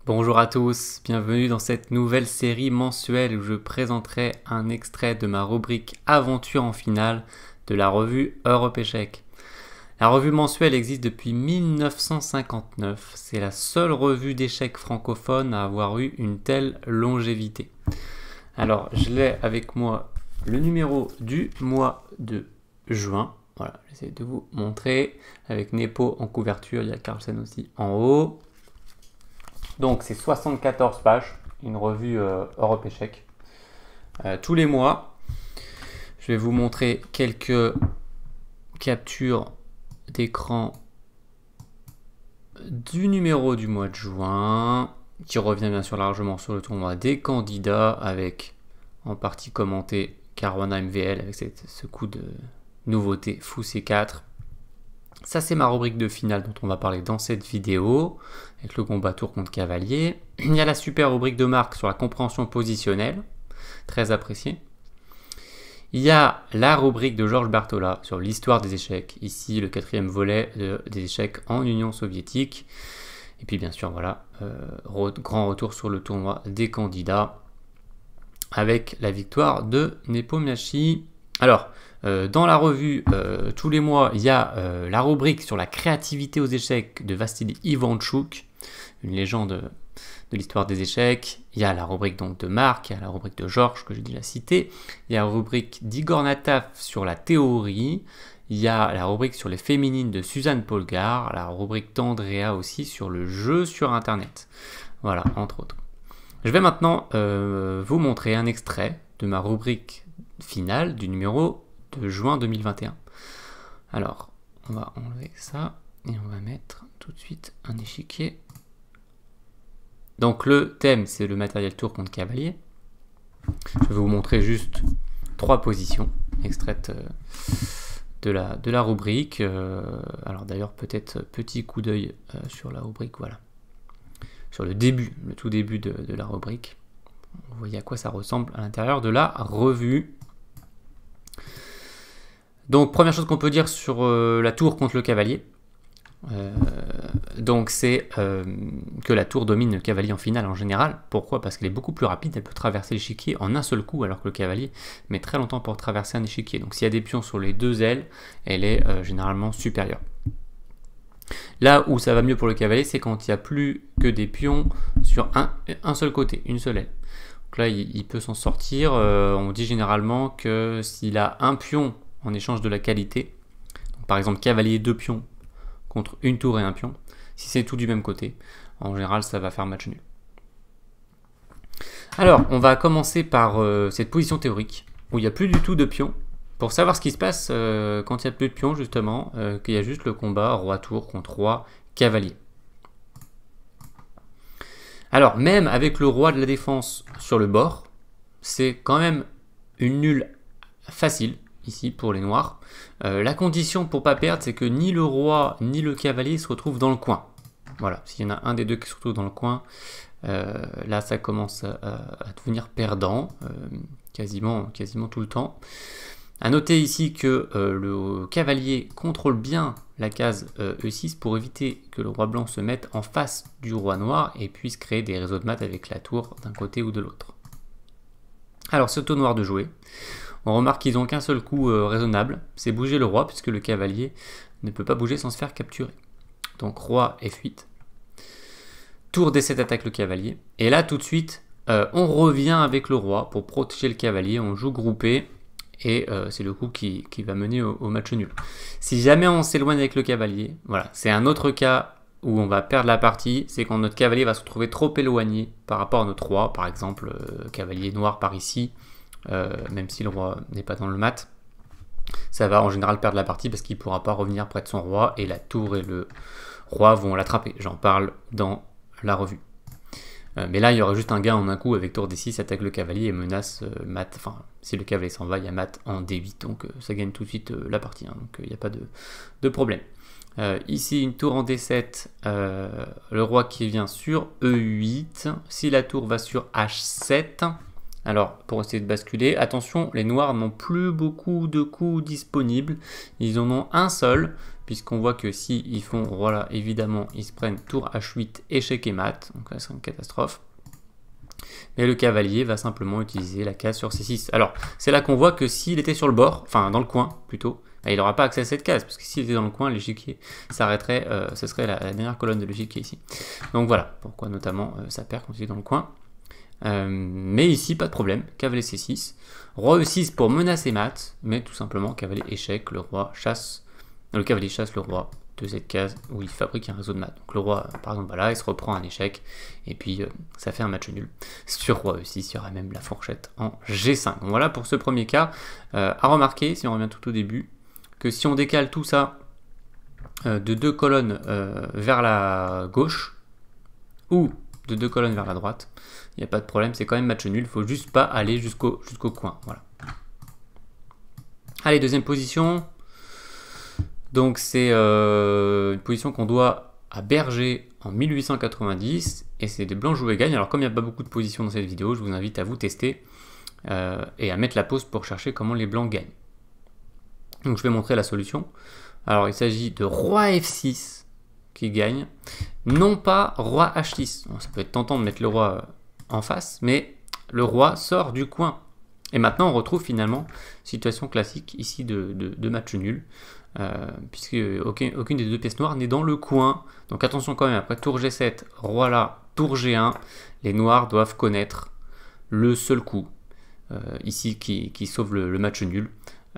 Bonjour à tous, bienvenue dans cette nouvelle série mensuelle où je présenterai un extrait de ma rubrique Aventure en finale de la revue Europe Échecs. La revue mensuelle existe depuis 1959, c'est la seule revue d'échecs francophone à avoir eu une telle longévité. Alors je l'ai avec moi le numéro du mois de juin. Voilà, j'essaie de vous montrer avec Nepo en couverture, il y a Carlsen aussi en haut. Donc c'est 74 pages, une revue Europe Échecs. Tous les mois, je vais vous montrer quelques captures d'écran du numéro du mois de juin, qui revient bien sûr largement sur le tournoi des candidats, avec en partie commenté Caruana MVL avec ce coup de nouveauté Fou C4. Ça c'est ma rubrique de finale dont on va parler dans cette vidéo, avec le combat tour contre cavalier. Il y a la super rubrique de Marc sur la compréhension positionnelle, très appréciée. Il y a la rubrique de Georges Bartola sur l'histoire des échecs, ici le 4e volet des échecs en Union soviétique. Et puis bien sûr, voilà, grand retour sur le tournoi des candidats, avec la victoire de Nepomniachtchi. Alors, dans la revue, tous les mois, il y a la rubrique sur la créativité aux échecs de Vassili Ivanchuk, une légende de l'histoire des échecs. Il y a la rubrique donc de Marc, il y a la rubrique de Georges que j'ai déjà citée, il y a la rubrique d'Igor Nataf sur la théorie, il y a la rubrique sur les féminines de Suzanne Polgar, la rubrique d'Andrea aussi sur le jeu sur Internet. Voilà, entre autres. Je vais maintenant vous montrer un extrait de ma rubrique finale du numéro de juin 2021. Alors, on va enlever ça et on va mettre tout de suite un échiquier. Donc le thème, c'est le matériel tour contre cavalier. Je vais vous montrer juste 3 positions extraites de la rubrique. Alors d'ailleurs, peut-être petit coup d'œil sur la rubrique, voilà. Sur le tout début de la rubrique. Vous voyez à quoi ça ressemble à l'intérieur de la revue. Donc première chose qu'on peut dire sur la tour contre le cavalier, donc c'est que la tour domine le cavalier en finale en général. Pourquoi? Parce qu'elle est beaucoup plus rapide, elle peut traverser l'échiquier en un seul coup, alors que le cavalier met très longtemps pour traverser un échiquier. Donc s'il y a des pions sur les deux ailes, elle est généralement supérieure. Là où ça va mieux pour le cavalier, c'est quand il n'y a plus que des pions sur un seul côté, une seule aile. Donc là, il peut s'en sortir. On dit généralement que s'il a un pion en échange de la qualité, donc par exemple cavalier 2 pions contre une tour et un pion, si c'est tout du même côté, en général ça va faire match nul. Alors on va commencer par cette position théorique où il n'y a plus du tout de pions, pour savoir ce qui se passe quand il n'y a plus de pions justement, qu'il y a juste le combat roi-tour contre roi-cavalier. Alors même avec le roi de la défense sur le bord, c'est quand même une nulle facile ici pour les noirs. La condition pour pas perdre, c'est que ni le roi ni le cavalier se retrouvent dans le coin. Voilà, s'il y en a un des deux qui se retrouve dans le coin, là ça commence à devenir perdant, quasiment tout le temps. A noter ici que le cavalier contrôle bien la case E6 pour éviter que le roi blanc se mette en face du roi noir et puisse créer des réseaux de maths avec la tour d'un côté ou de l'autre. Alors c'est au noir de jouer. On remarque qu'ils n'ont qu'un seul coup raisonnable, c'est bouger le roi, puisque le cavalier ne peut pas bouger sans se faire capturer. Donc roi F8. Tour D7 attaque le cavalier. Et là, tout de suite, on revient avec le roi pour protéger le cavalier. On joue groupé, et c'est le coup qui va mener au match nul. Si jamais on s'éloigne avec le cavalier, voilà, c'est un autre cas où on va perdre la partie, c'est quand notre cavalier va se retrouver trop éloigné par rapport à notre roi, par exemple, cavalier noir par ici, même si le roi n'est pas dans le mat, ça va en général perdre la partie parce qu'il ne pourra pas revenir près de son roi et la tour et le roi vont l'attraper. J'en parle dans la revue. Mais là, il y aura juste un gain en un coup avec tour D6, attaque le cavalier et menace mat. Enfin, si le cavalier s'en va, il y a mat en D8, donc ça gagne tout de suite la partie. Hein, donc il n'y a pas de problème. Ici, une tour en D7, le roi qui vient sur E8. Si la tour va sur H7, alors pour essayer de basculer, attention, les noirs n'ont plus beaucoup de coups disponibles. Ils en ont un seul, puisqu'on voit que si ils font roi là, évidemment, ils se prennent tour H8, échec et mat, donc là c'est une catastrophe. Mais le cavalier va simplement utiliser la case sur C6. Alors, c'est là qu'on voit que s'il était sur le bord, enfin dans le coin plutôt, il n'aura pas accès à cette case, parce que s'il était dans le coin, l'échiquier s'arrêterait, ce serait la dernière colonne de l'échiquier ici. Donc voilà, pourquoi notamment ça perd quand il est dans le coin. Mais ici, pas de problème, cavalier C6, roi E6 pour menacer mat, mais tout simplement cavalier échec, le cavalier chasse le roi de cette case où il fabrique un réseau de mat. Donc le roi, par exemple, voilà, il se reprend un échec, et puis ça fait un match nul. Sur roi E6, il y aura même la fourchette en G5. Donc voilà pour ce premier cas. À remarquer, si on revient tout au début, que si on décale tout ça de 2 colonnes vers la gauche, ou de 2 colonnes vers la droite, il n'y a pas de problème, c'est quand même match nul, il ne faut juste pas aller jusqu'au coin. Voilà. Allez, deuxième position. Donc c'est une position qu'on doit à Berger en 1890, et c'est des blancs joués gagnent. Alors comme il n'y a pas beaucoup de positions dans cette vidéo, je vous invite à vous tester et à mettre la pause pour chercher comment les blancs gagnent. Donc je vais montrer la solution. Alors il s'agit de roi F6 qui gagne, non pas roi H6. Bon, ça peut être tentant de mettre le roi en face, mais le roi sort du coin. Et maintenant on retrouve finalement situation classique ici de match nul, puisque aucune des deux pièces noires n'est dans le coin. Donc attention quand même, après tour G7, roi là, tour G1, les noirs doivent connaître le seul coup ici qui sauve le match nul.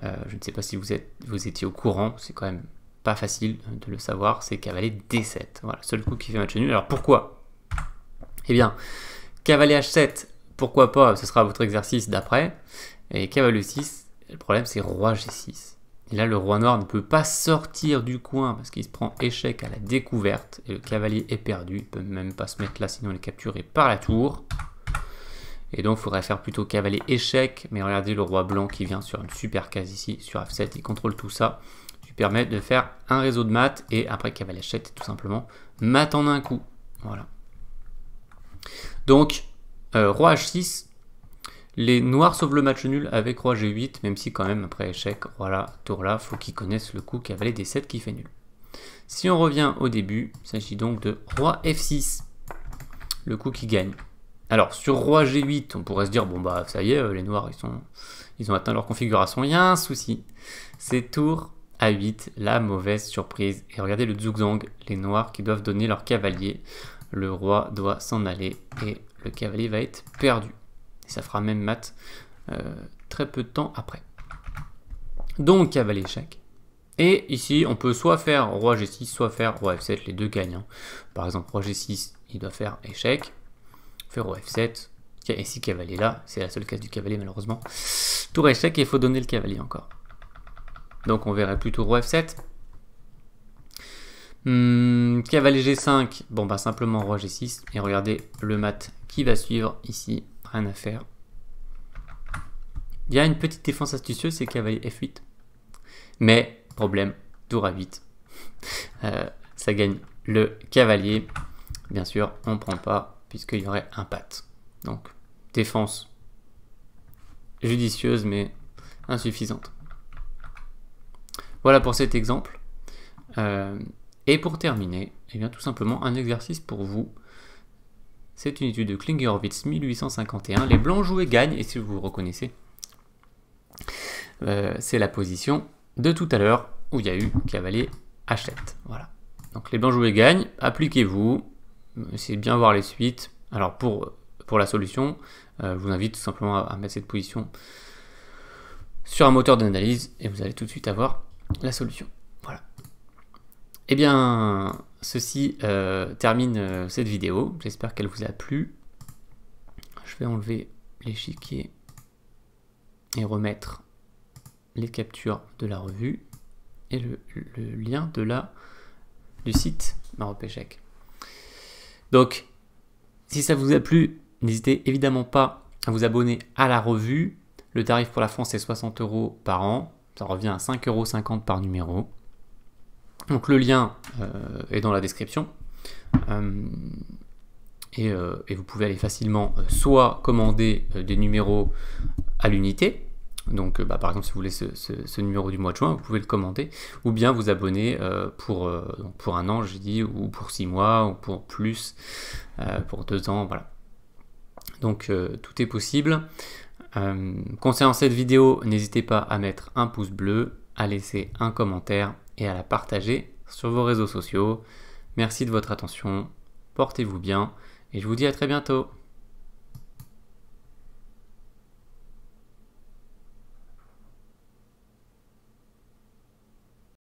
Je ne sais pas si vous étiez au courant, c'est quand même pas facile de le savoir, c'est cavalier D7. Voilà, seul coup qui fait match nul. Alors pourquoi? Eh bien, cavalier H7, pourquoi pas, ce sera votre exercice d'après. Et cavalier 6, le problème c'est roi G6. Et là, le roi noir ne peut pas sortir du coin parce qu'il se prend échec à la découverte et le cavalier est perdu. Il ne peut même pas se mettre là, sinon il est capturé par la tour. Et donc, il faudrait faire plutôt cavalier échec. Mais regardez le roi blanc qui vient sur une super case ici, sur F7. Il contrôle tout ça. Qui permet de faire un réseau de mat. Et après, cavalier H7, tout simplement mat en un coup. Voilà. Donc, roi H6. Les noirs sauvent le match nul avec roi G8. Même si quand même, après échec, voilà, tour là, il faut qu'ils connaissent le coup cavalier D7 qui fait nul. Si on revient au début, il s'agit donc de roi F6. Le coup qui gagne. Alors, sur roi G8, on pourrait se dire, bon bah ça y est, les noirs, ils ont atteint leur configuration. Il y a un souci, c'est tour A8, la mauvaise surprise. Et regardez le zugzwang, les noirs qui doivent donner leur cavalier. Le roi doit s'en aller et le cavalier va être perdu. Et ça fera même mat très peu de temps après. Donc, cavalier échec. Et ici, on peut soit faire roi G6, soit faire roi F7, les deux gagnent. Hein. Par exemple, roi G6, il doit faire échec. Faire roi F7, et si cavalier là, c'est la seule case du cavalier malheureusement. Tour échec et il faut donner le cavalier encore. Donc on verrait plutôt roi F7. Cavalier G5, bon bah simplement roi G6. Et regardez le mat qui va suivre ici, rien à faire. Il y a une petite défense astucieuse, c'est cavalier F8. Mais, problème, tour A8. Ça gagne le cavalier. Bien sûr, on ne prend pas, puisqu'il y aurait un pat. Donc, défense judicieuse, mais insuffisante. Voilà pour cet exemple. Et pour terminer, eh bien, tout simplement un exercice pour vous. C'est une étude de Klingerowitz 1851. Les blancs joués gagnent, et si vous vous reconnaissez, c'est la position de tout à l'heure où il y a eu cavalier H7. Voilà. Donc les blancs joués gagnent, appliquez-vous. Essayez de bien voir les suites. Alors pour la solution, je vous invite tout simplement à mettre cette position sur un moteur d'analyse et vous allez tout de suite avoir la solution. Voilà. Eh bien, ceci termine cette vidéo. J'espère qu'elle vous a plu. Je vais enlever l'échiquier et remettre les captures de la revue et le lien du site Maropéchec. Donc, si ça vous a plu, n'hésitez évidemment pas à vous abonner à la revue. Le tarif pour la France est 60 € par an. Ça revient à 5,50 € par numéro. Donc le lien est dans la description. Et vous pouvez aller facilement soit commander des numéros à l'unité, Donc par exemple si vous voulez ce numéro du mois de juin, vous pouvez le commenter, ou bien vous abonner pour 1 an, j'ai dit, ou pour 6 mois, ou pour plus, pour 2 ans, voilà. Donc tout est possible. Concernant cette vidéo, n'hésitez pas à mettre un pouce bleu, à laisser un commentaire et à la partager sur vos réseaux sociaux. Merci de votre attention, portez-vous bien et je vous dis à très bientôt.